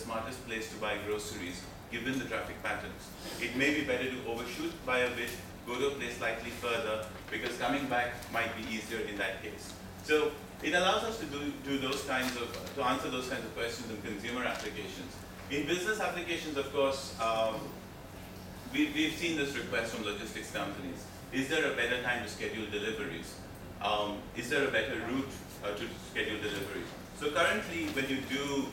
smartest place to buy groceries given the traffic patterns. It may be better to overshoot by a bit, go to a place slightly further, because coming back might be easier in that case. So it allows us to do those kinds of, to answer those kinds of questions in consumer applications. In business applications, of course, we've seen this request from logistics companies. Is there a better time to schedule deliveries? Is there a better route to schedule deliveries? So currently, when you do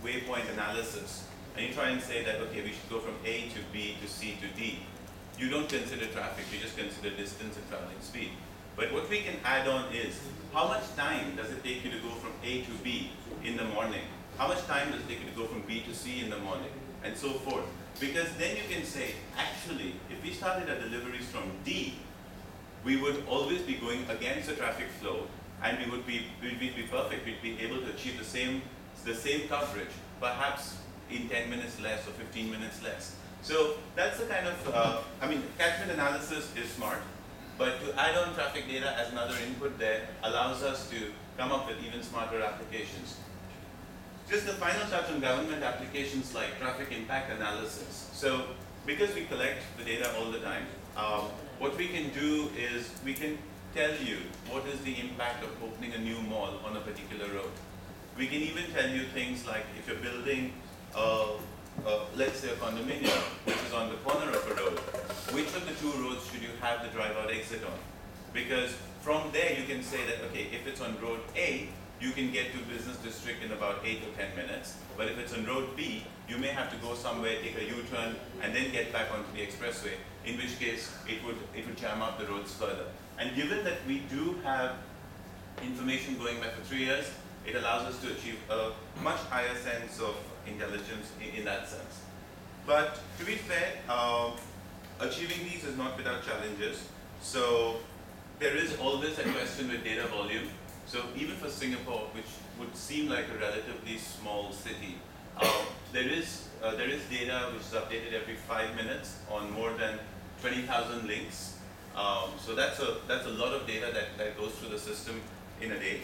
waypoint analysis, and you try and say that, okay, we should go from A to B to C to D, you don't consider traffic, you just consider distance and traveling speed. But what we can add on is, how much time does it take you to go from A to B in the morning? How much time does it take you to go from B to C in the morning? And so forth. Because then you can say, actually, if we started our deliveries from D, we would always be going against the traffic flow, and we'd be perfect. We'd be able to achieve the same coverage, perhaps in 10 minutes less or 15 minutes less. So that's the kind of, catchment analysis is smart, but to add on traffic data as another input there allows us to come up with even smarter applications. Just the final touch on government applications like traffic impact analysis. So because we collect the data all the time, what we can do is we can tell you what is the impact of opening a new mall on a particular road. We can even tell you things like if you're building, let's say a condominium, which is on the corner of a road, which of the two roads should you have the drive-out exit on? Because from there you can say that, okay, if it's on road A, you can get to business district in about 8 or 10 minutes. But if it's on road B, you may have to go somewhere, take a U-turn, and then get back onto the expressway, in which case it would jam up the roads further. And given that we do have information going back for 3 years, it allows us to achieve a much higher sense of intelligence in that sense. But to be fair, achieving these is not without challenges. So there is always a question with data volume. So even for Singapore, which would seem like a relatively small city, there is data which is updated every 5 minutes on more than 20,000 links. So that's a lot of data that goes through the system in a day.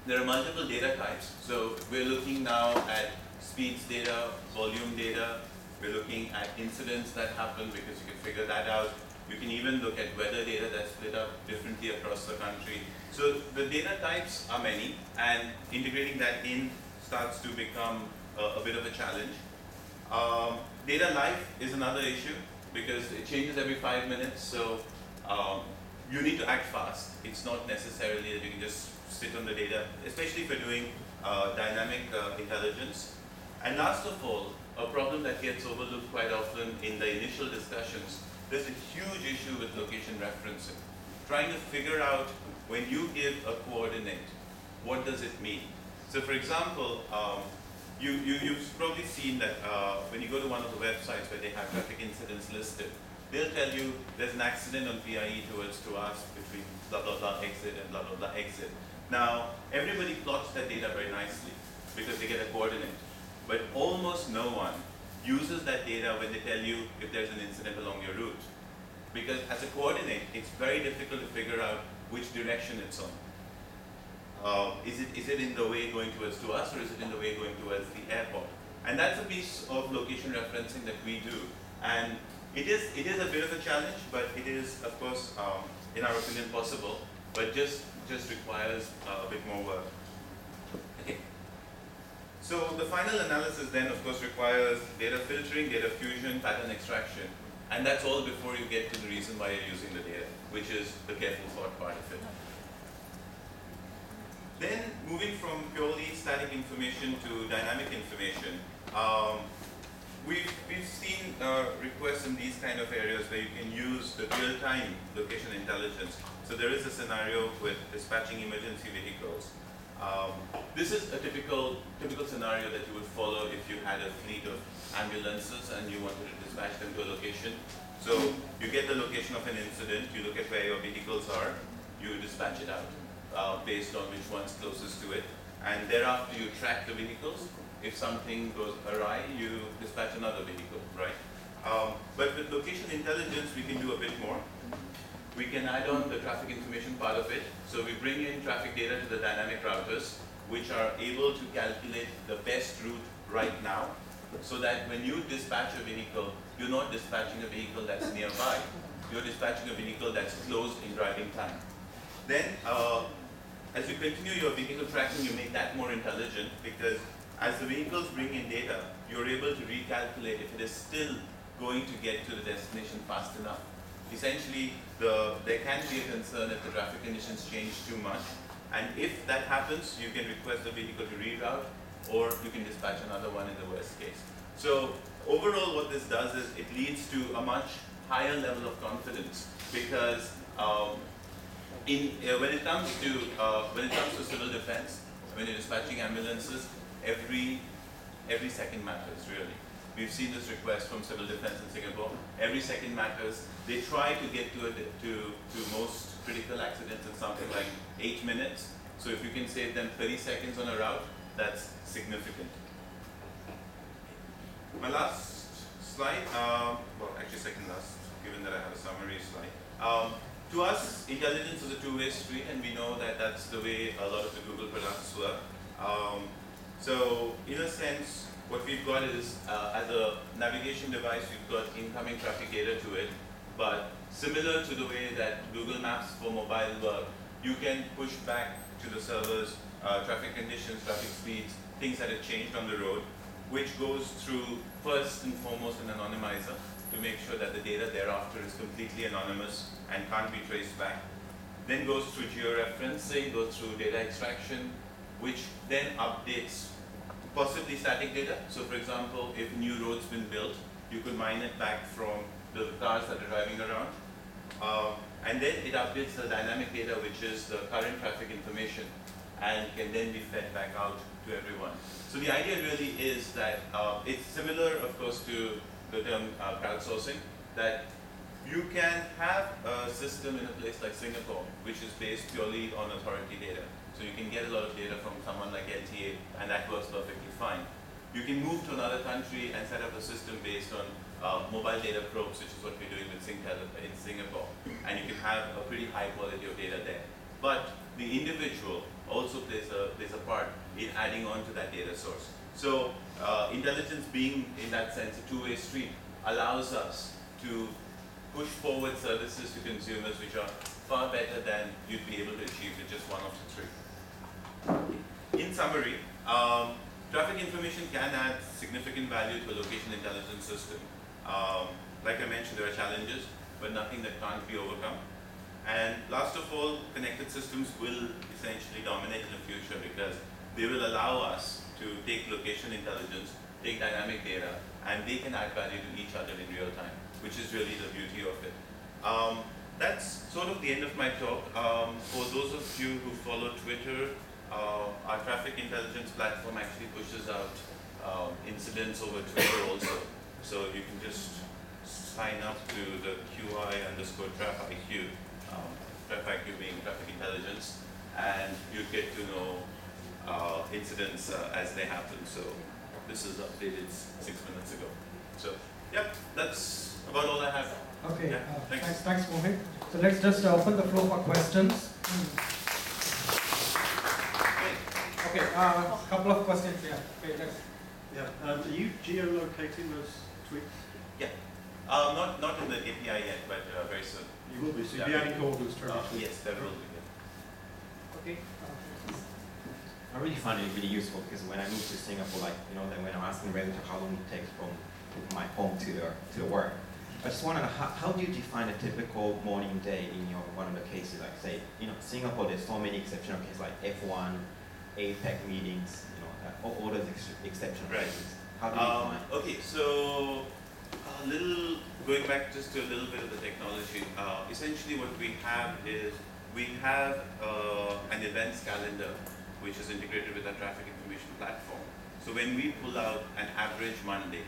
There are multiple data types. So we're looking now at speeds data, volume data. We're looking at incidents that happen because you can figure that out. You can even look at weather data that's split up differently across the country. So the data types are many, and integrating that in starts to become a bit of a challenge. Data life is another issue because it changes every 5 minutes. So you need to act fast. It's not necessarily that you can just sit on the data, especially if you're doing dynamic intelligence. And last of all, a problem that gets overlooked quite often in the initial discussions, there's a huge issue with location referencing. Trying to figure out when you give a coordinate, what does it mean? So for example, you've probably seen that when you go to one of the websites where they have traffic incidents listed, they'll tell you there's an accident on PIE towards us between blah, blah, blah exit and blah, blah, blah exit. Now, everybody plots that data very nicely because they get a coordinate. But almost no one uses that data when they tell you if there's an incident along your route. Because as a coordinate, it's very difficult to figure out which direction it's on. Is it in the way going towards to us, or is it in the way going towards the airport? And that's a piece of location referencing that we do. And it is a bit of a challenge, but it is, of course, in our opinion, possible, but just requires a bit more work. Okay. So the final analysis then, of course, requires data filtering, data fusion, pattern extraction. And that's all before you get to the reason why you're using the data, which is the careful thought part of it. Then moving from purely static information to dynamic information, we've seen requests in these kind of areas where you can use the real-time location intelligence. So there is a scenario with dispatching emergency vehicles. This is a typical scenario that you would follow if you had a fleet of ambulances and you wanted to dispatch them to a location. So you get the location of an incident, you look at where your vehicles are, you dispatch it out based on which one's closest to it, and thereafter you track the vehicles. If something goes awry, you dispatch another vehicle, right? But with location intelligence, we can do a bit more. We can add on the traffic information part of it. So we bring in traffic data to the dynamic routers, which are able to calculate the best route right now, so that when you dispatch a vehicle, you're not dispatching a vehicle that's nearby. You're dispatching a vehicle that's close in driving time. Then, as you continue your vehicle tracking, you make that more intelligent, because as the vehicles bring in data, you're able to recalculate if it is still going to get to the destination fast enough. Essentially, there can be a concern if the traffic conditions change too much. And if that happens, you can request the vehicle to reroute, or you can dispatch another one in the worst case. So overall, what this does is it leads to a much higher level of confidence, because when it comes to civil defense, when you're dispatching ambulances, every second matters, really. We've seen this request from civil defense in Singapore. Every second matters. They try to get to most critical accidents in something like 8 minutes. So if you can save them 30 seconds on a route, that's significant. My last slide, well, actually second last, given that I have a summary slide. To us, intelligence is a two-way street, and we know that that's the way a lot of the Google products work. So in a sense, what we've got is, as a navigation device, we've got incoming traffic data to it, but similar to the way that Google Maps for mobile work, you can push back to the servers traffic conditions, traffic speeds, things that have changed on the road, which goes through, first and foremost, an anonymizer to make sure that the data thereafter is completely anonymous and can't be traced back. Then goes through georeferencing, goes through data extraction, which then updates possibly static data. So for example, if a new road's been built, you could mine it back from the cars that are driving around. And then it updates the dynamic data, which is the current traffic information, and can then be fed back out to everyone. So the idea really is that it's similar, of course, to the term crowdsourcing, that you can have a system in a place like Singapore, which is based purely on authority data. So you can get a lot of data from someone like LTA, and that works perfectly fine. You can move to another country and set up a system based on mobile data probes, which is what we're doing with Singtel in Singapore. And you can have a pretty high quality of data there. But the individual also plays a part in adding on to that data source. So intelligence, being in that sense a two-way street, allows us to push forward services to consumers which are far better than you'd be able to achieve with just one of the three. In summary, traffic information can add significant value to a location intelligence system. Like I mentioned, there are challenges, but nothing that can't be overcome. And last of all, connected systems will essentially dominate in the future, because they will allow us to take location intelligence, take dynamic data, and they can add value to each other in real time, which is really the beauty of it. That's sort of the end of my talk. For those of you who follow Twitter, our traffic intelligence platform actually pushes out incidents over Twitter also. So you can just sign up to the QI_TrafIQ, TrafIQ being traffic intelligence, and you get to know incidents as they happen. So this is updated 6 minutes ago. So yeah, that's about all I have. Okay, yeah, thanks Mohit. So let's just open the floor for questions. Okay, a couple of questions here. Okay, let's. Yeah, are you geolocating those tweets? Yeah, not in the API yet, but very soon. You will be. So you'll be adding coordinates to every tweet. Yes, there will be. Yeah. Okay. I really find it really useful, because when I moved to Singapore, like, you know, then when I'm asking relative how long it takes from my home to the work, I just want to know, how do you define a typical morning day in your one of the cases? Like, say, you know, Singapore, there's so many exceptional cases like F1, APEC meetings, you know, all those exceptional cases. How do you define? Okay, so going back just to a little bit of the technology. Essentially, what we have is we have an events calendar, which is integrated with our traffic information platform. So when we pull out an average Monday,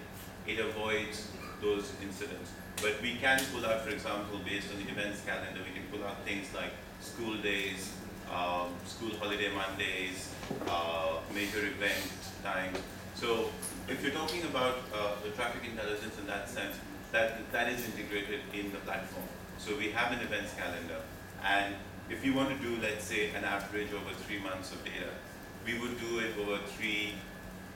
it avoids those incidents. But we can pull out, for example, based on the events calendar, we can pull out things like school days, school holiday Mondays, major event time. So if you're talking about the traffic intelligence in that sense, that is integrated in the platform. So we have an events calendar, and if you want to do, let's say, an average over 3 months of data, we would do it over 3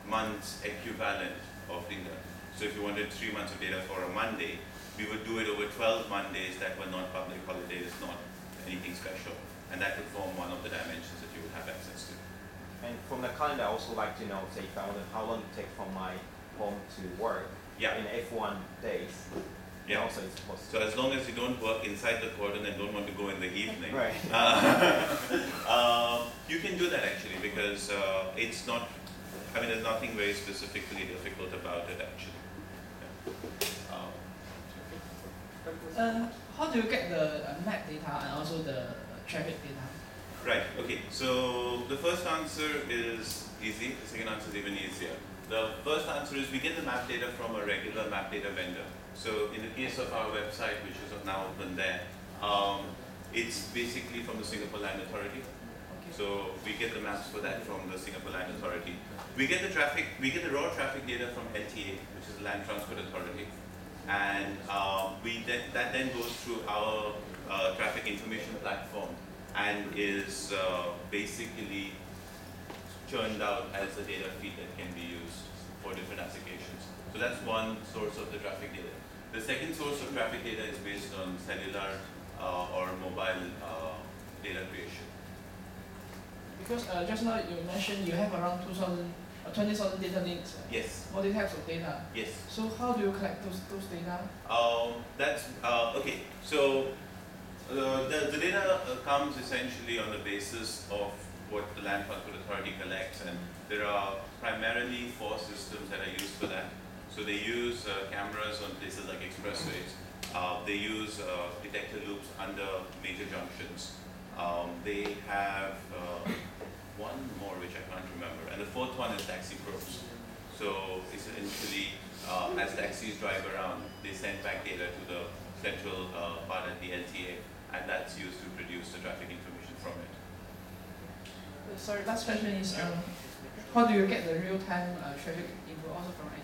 month's equivalent of data. So if you wanted 3 months of data for a Monday, we would do it over 12 Mondays that were not public holidays, not anything special. And that would form one of the dimensions that you would have access to. And from the calendar, I also like to know, say, if I wanted how long it takes from my home to work in F1 days. Yeah. Also it's possible. So as long as you don't work inside the cordon and don't want to go in the evening, right. You can do that actually, because it's not, I mean, there's nothing very specifically difficult about it actually. How do you get the map data and also the traffic data? Right, okay, so the first answer is easy, the second answer is even easier. The first answer is we get the map data from a regular map data vendor. So in the case of our website, which is now open there, it's basically from the Singapore Land Authority. Okay. So we get the maps for that from the Singapore Land Authority. We get the traffic, we get the raw traffic data from LTA, which is the Land Transport Authority. And that then goes through our traffic information platform and is basically churned out as a data feed that can be used for different applications. So that's one source of the traffic data. The second source of traffic data is based on cellular or mobile data creation. Because just now you mentioned you have around 20,000 data links. Yes. All the types of data. Yes. So how do you collect those data? That's okay. So the data comes essentially on the basis of what the Land Transport Authority collects, and there are primarily 4 systems that are used for that. So they use cameras on places like expressways. They use detector loops under major junctions. They have one more which I can't remember, and the 4th one is taxi probes. So essentially, as taxis drive around, they send back data to the central part at the LTA, and that's used to produce the traffic information from it. Sorry, last question is, how do you get the real-time traffic info also from IT?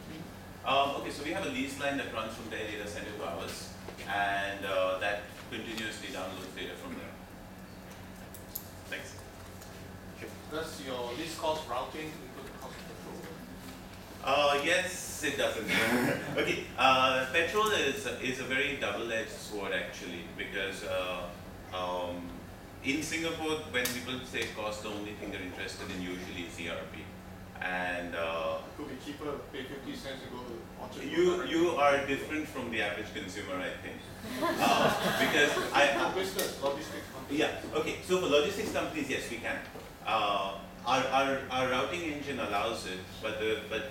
Okay, so we have a lease line that runs from their data center to ours, and that continuously downloads data from there. Thanks. Sure. Does your lease cost routing include the cost of petrol? Yes, it doesn't. Okay, petrol is a very double-edged sword actually, because in Singapore, when people say cost, the only thing they're interested in usually is ERP. And it could be cheaper, pay 50 cents to go to Orchard. you are different from the average consumer, I think. Because business, logistics companies. yeah, okay, so for logistics companies, yes, we can. Our routing engine allows it, but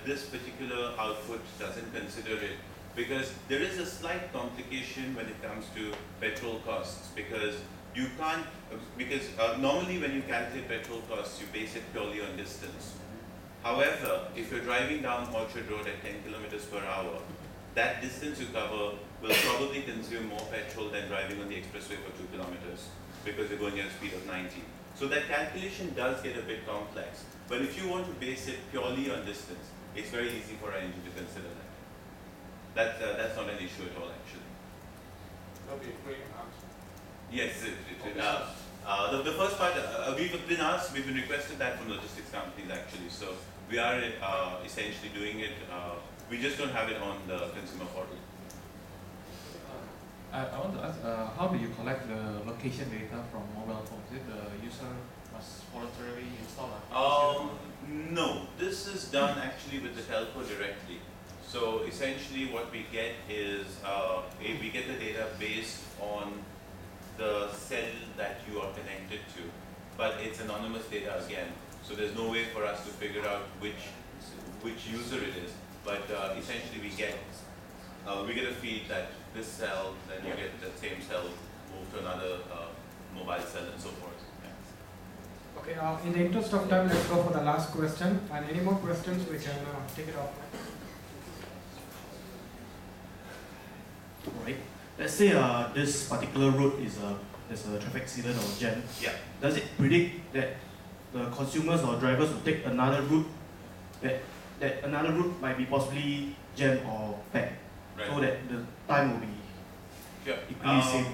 this particular output doesn't consider it, because there is a slight complication when it comes to petrol costs, because you can't, normally when you calculate petrol costs, you base it purely on distance. However, if you're driving down Orchard Road at 10 kilometers per hour, that distance you cover will probably consume more petrol than driving on the expressway for 2 kilometers, because you're going at a speed of 90. So that calculation does get a bit complex. But if you want to base it purely on distance, it's very easy for our engine to consider that. That's not an issue at all, actually. That'll be a great answer. Yes, the first part, we've been requested that from logistics companies actually. So we are essentially doing it. We just don't have it on the consumer portal. I want to ask, how do you collect the location data from mobile phones? Is it the user must voluntarily install a No, this is done actually with the telco directly. So essentially what we get is, we get the data based on the cell that you are connected to, but it's anonymous data again. So there's no way for us to figure out which user it is. But essentially we get a feed that this cell, then you get the same cell moved to another mobile cell and so forth. Yeah. Okay, in the interest of time, let's go for the last question. And any more questions, we can take it off. Right. Let's say this particular route is there's a traffic accident or jam. Yeah. Does it predict that the consumers or drivers will take another route, that another route might be possibly jammed or packed, Right. so that the time will be equally same?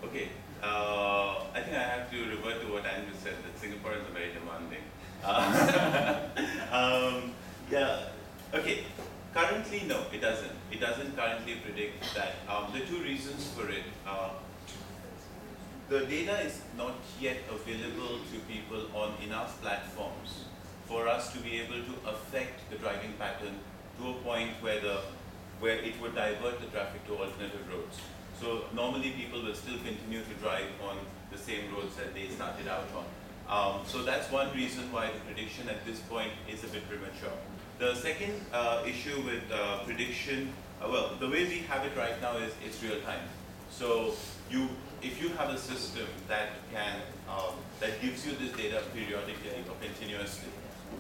Okay. I think I have to revert to what Andrew said, that Singapore is very demanding. Yeah, okay. Currently, no, it doesn't. It doesn't currently predict that. The two reasons for it are the data is not yet available to people on enough platforms for us to be able to affect the driving pattern to a point where it would divert the traffic to alternative roads. So normally people will still continue to drive on the same roads that they started out on. So that's one reason why the prediction at this point is a bit premature. The second issue with prediction, well, the way we have it right now is it's real time. So if you have a system that that gives you this data periodically or continuously,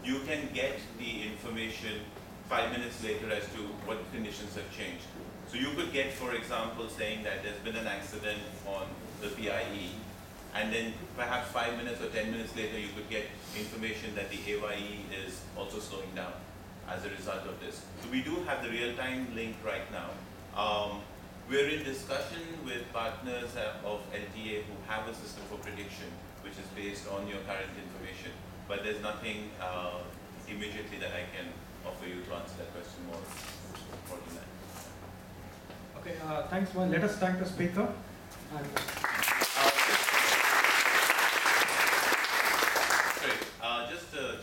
you can get the information 5 minutes later as to what conditions have changed. So you could get, for example, saying that there's been an accident on the PIE, and then perhaps 5 minutes or 10 minutes later you could get information that the AYE is also slowing down as a result of this. So we do have the real-time link right now. We're in discussion with partners of LTA who have a system for prediction, which is based on your current information, but there's nothing immediately that I can offer you to answer that question more than that. Okay, thanks. Well, let us thank the speaker.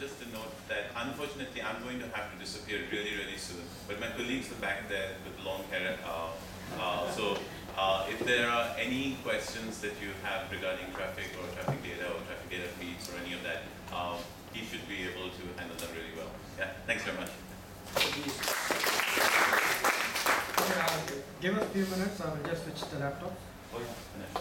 Just to note that unfortunately I'm going to have to disappear really soon, but my colleagues are back there with long hair. So if there are any questions that you have regarding traffic or traffic data feeds or any of that, he should be able to handle them really well. Yeah, thanks very much. Give us a few minutes, I will just switch the laptop. Oh, yeah.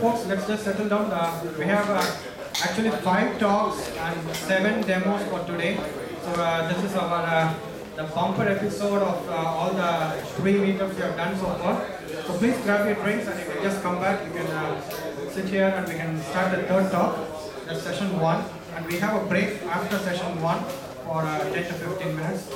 Folks, let's just settle down. We have actually 5 talks and 7 demos for today. So this is our the bumper episode of all the 3 meetups we have done so far. So please grab your drinks, and you can just come back. You can sit here and we can start the 3rd talk. That's session 1. And we have a break after session 1 for 10 to 15 minutes.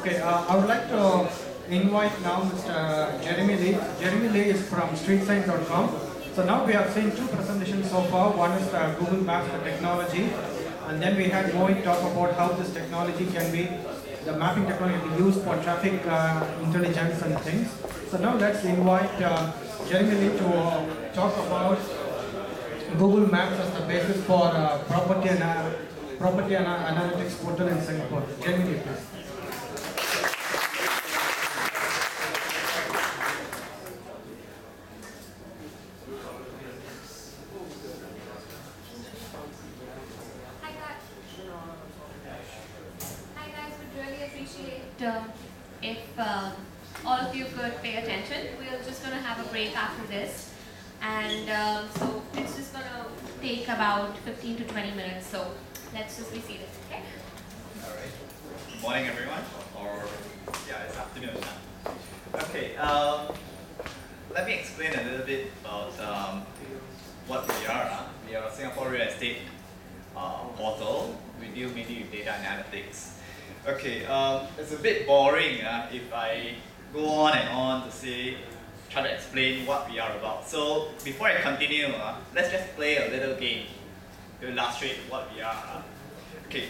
Okay, I would like to invite now Mr. Jeremy Lee. Jeremy Lee is from StreetSine.com. So now we have seen two presentations so far. One is Google Maps, the technology, and then we had Mohit talk about how this technology can be, the mapping technology can be used for traffic intelligence and things. So now let's invite Jeremy Lee to talk about Google Maps as the basis for property analytics portal in Singapore. Jeremy Lee, please. If all of you could pay attention. We're just going to have a break after this, and so it's just going to take about 15 to 20 minutes, so let's just be seated, okay? Alright. Good morning everyone, or yeah, it's afternoon now. Okay, let me explain a little bit about what we are. We are a Singapore real estate portal. We deal mainly with data analytics. Okay, it's a bit boring if I go on and on to say, try to explain what we are about. So before I continue, let's just play a little game to illustrate what we are. Okay,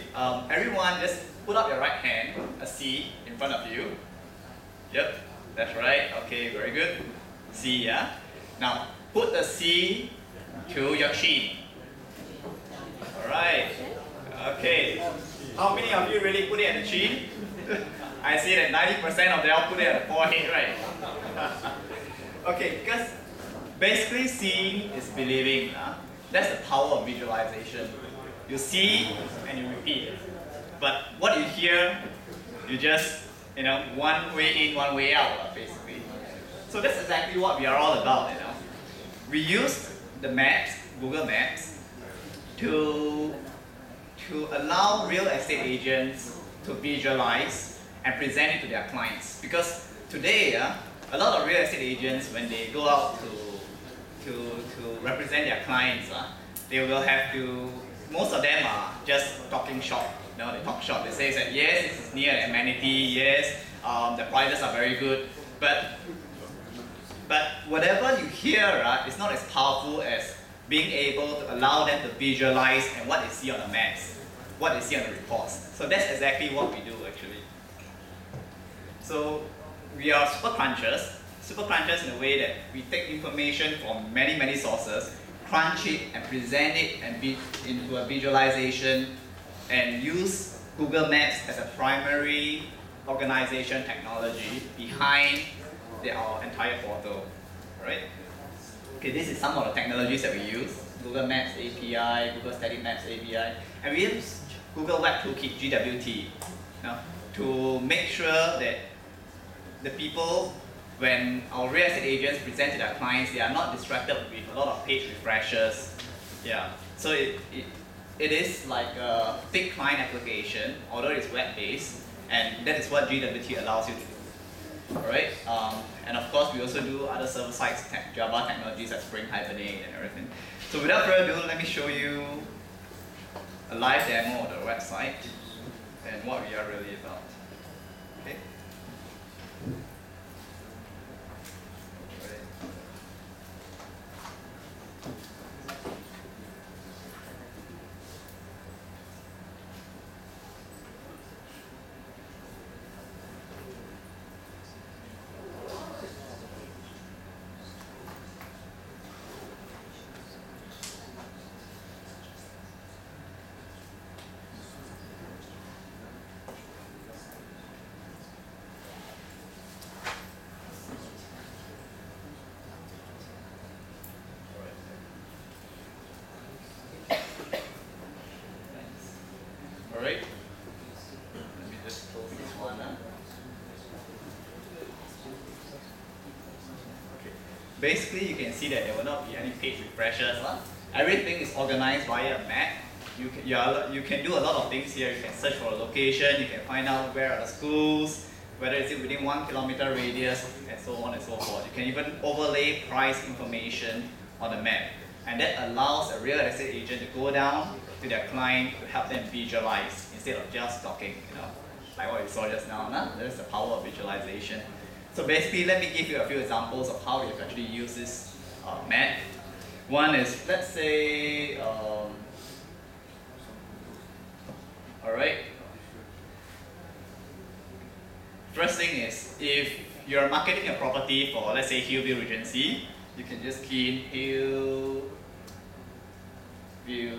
everyone just put up your right hand, a C in front of you. Yep, that's right. Okay, very good. C, yeah? Now, put the C to your chin. Alright. Okay. How many of you really put it at the chin? I see that 90% of them put it at the forehead, right? Okay, because basically seeing is believing. That's the power of visualization. You see and you repeat. But what you hear, you just, one way in, one way out, basically. So that's exactly what we are all about, We use the maps, Google Maps, to allow real estate agents to visualize and present it to their clients. Because today, a lot of real estate agents, when they go out to represent their clients, they will have to, most of them are just talking shop. They talk shop. They say that yes, this is near an amenity, yes, the prices are very good, but whatever you hear is not as powerful as being able to allow them to visualize and what they see on the maps, what they see on the reports. So that's exactly what we do actually. So we are super crunchers in a way that we take information from many, many sources, crunch it and present it and into a visualization and use Google Maps as a primary organization technology behind our entire portal. Right? Okay, this is some of the technologies that we use. Google Maps API, Google Static Maps API, and we use Google Web Toolkit, GWT, to make sure that the people, when our real estate agents present to their clients, they are not distracted with a lot of page refreshes. Yeah, so it is like a thick client application, although it's web-based, and that is what GWT allows you to do. Alright, and of course we also do other server-side Java technologies like Spring Hibernate and everything. So without further ado, let me show you a live demo of the website and what we are really about. Okay. Alright, let me just close this one. Okay. Basically, you can see that there will not be any page refreshers. Everything is organized via a map. You can do a lot of things here. You can search for a location, you can find out where are the schools, whether it's within 1 kilometer radius, and so on and so forth. You can even overlay price information on the map. And that allows a real estate agent to go down to their client to help them visualize instead of just talking. like what we saw just now. That's the power of visualization. So basically, let me give you a few examples of how you can actually use this map. One is, let's say, alright. First thing is, if you're marketing a property for, let's say, Hillview Regency, you can just key in Hillview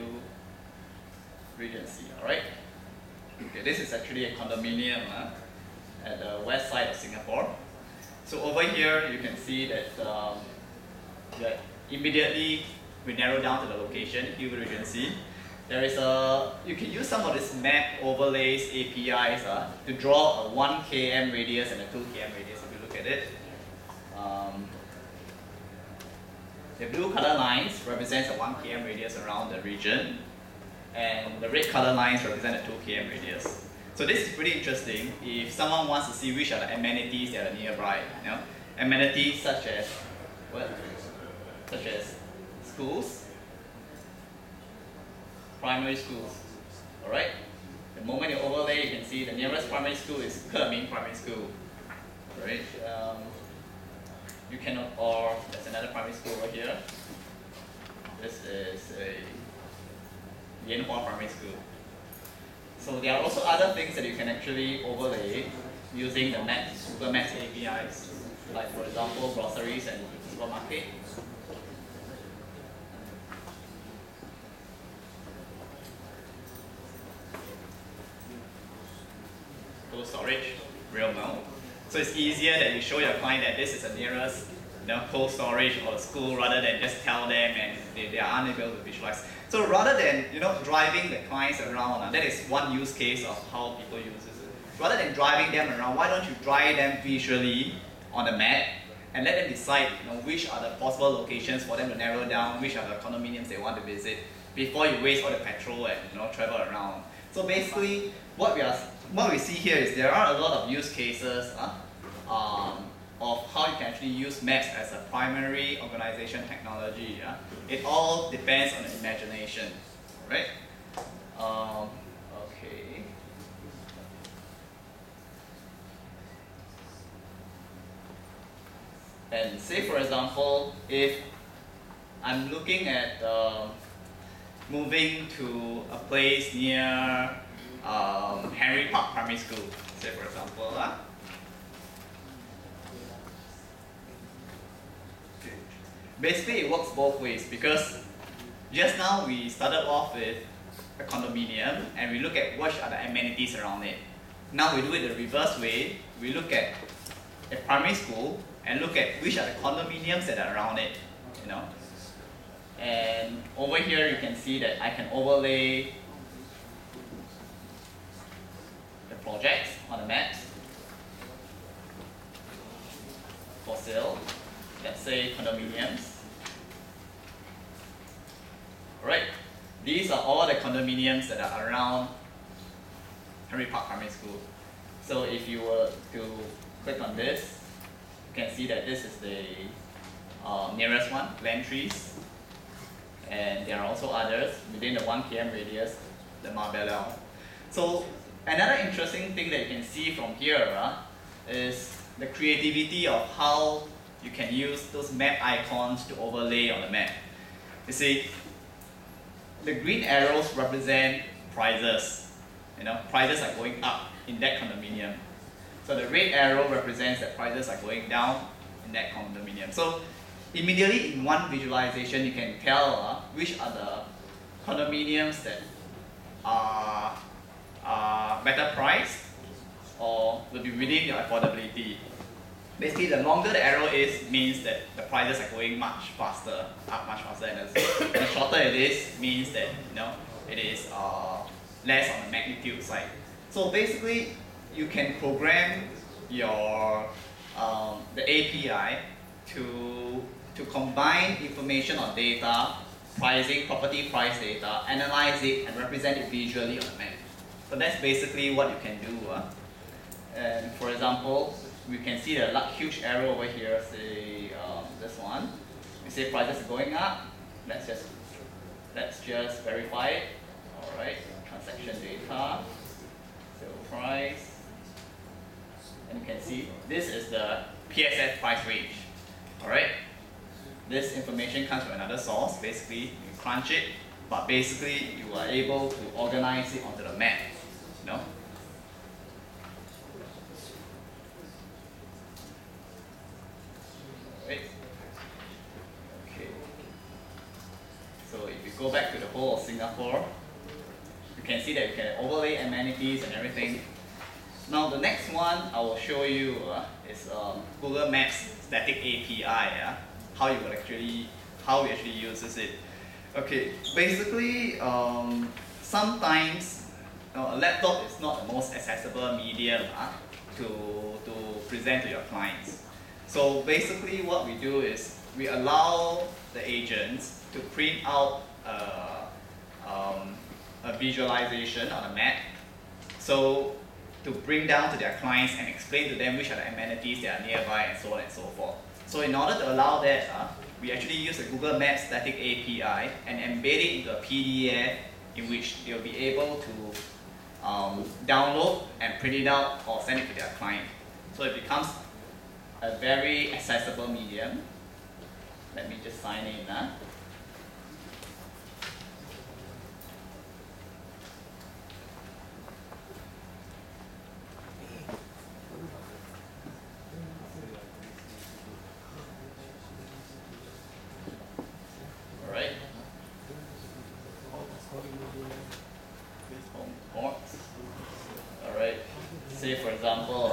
Regency, alright? Okay, this is actually a condominium at the west side of Singapore. So over here, you can see that, that immediately we narrow down to the location, Hillview Regency. There is you can use some of these map overlays, APIs, to draw a 1 km radius and a 2 km radius if you look at it. The blue color lines represents a 1 km radius around the region, and the red color lines represent a 2 km radius. So this is pretty interesting if someone wants to see which are the amenities that are nearby. You know? Amenities such as what? Such as schools, primary schools. Alright? The moment you overlay, you can see the nearest primary school is Kerming Primary School. Right? You cannot, or there's another primary school over here. This is a Yanhua Primary School. So there are also other things that you can actually overlay using the Maps, Google Maps APIs, like for example, groceries and supermarket. Cold storage, real no. So it's easier that you show your client that this is the nearest cold storage or the school rather than just tell them and they are unable to visualize. So rather than driving the clients around, that is one use case of how people use this. Rather than driving them around, why don't you drive them visually on the map and let them decide which are the possible locations for them to narrow down, which are the condominiums they want to visit before you waste all the petrol and travel around. So basically, what we see here is there are a lot of use cases of how you can actually use maps as a primary organization technology. It all depends on the imagination, right? Okay. And say for example, if I'm looking at moving to a place near Henry Park Primary School, say for example. Basically, it works both ways because just now we started off with a condominium and we look at what are the amenities around it. Now we do it the reverse way. We look at a primary school and look at which are the condominiums that are around it. And over here you can see that I can overlay the projects on the maps for sale. Let's say condominiums. Alright, these are all the condominiums that are around Henry Park Primary School. So if you were to click on this, you can see that this is the nearest one, Glentrees. And there are also others within the 1 km radius, the Marbella. So another interesting thing that you can see from here is the creativity of how you can use those map icons to overlay on the map. You see, the green arrows represent prices. Prices are going up in that condominium. So the red arrow represents that prices are going down in that condominium. So immediately in one visualization, you can tell which are the condominiums that are better priced or will be within your affordability. Basically, the longer the arrow is means that the prices are going much faster, up much faster, and the shorter it is means that it is less on the magnitude side. So basically, you can program your the API to combine information on data, pricing, property price data, analyze it, and represent it visually on the map. So that's basically what you can do. And for example, we can see the huge arrow over here, say this one. We say prices are going up. Let's just verify it. Alright, transaction data, sale price, And you can see this is the PSF price range. Alright? This information comes from another source. Basically, you crunch it, but basically you are able to organize it onto the map. You know? Right. Okay. So if you go back to the whole of Singapore, you can see that you can overlay amenities and everything. Now the next one I will show you is Google Maps static API. How we actually uses it. Okay, basically sometimes a laptop is not the most accessible medium to present to your clients. So basically what we do is we allow the agents to print out a visualization on a map, so to bring down to their clients and explain to them which are the amenities that are nearby and so on and so forth. So in order to allow that, we actually use the Google Maps static API and embed it into a PDF in which they'll be able to download and print it out or send it to their client. So it becomes a very accessible medium. Let me just sign in. Alright. Alright. Say for example,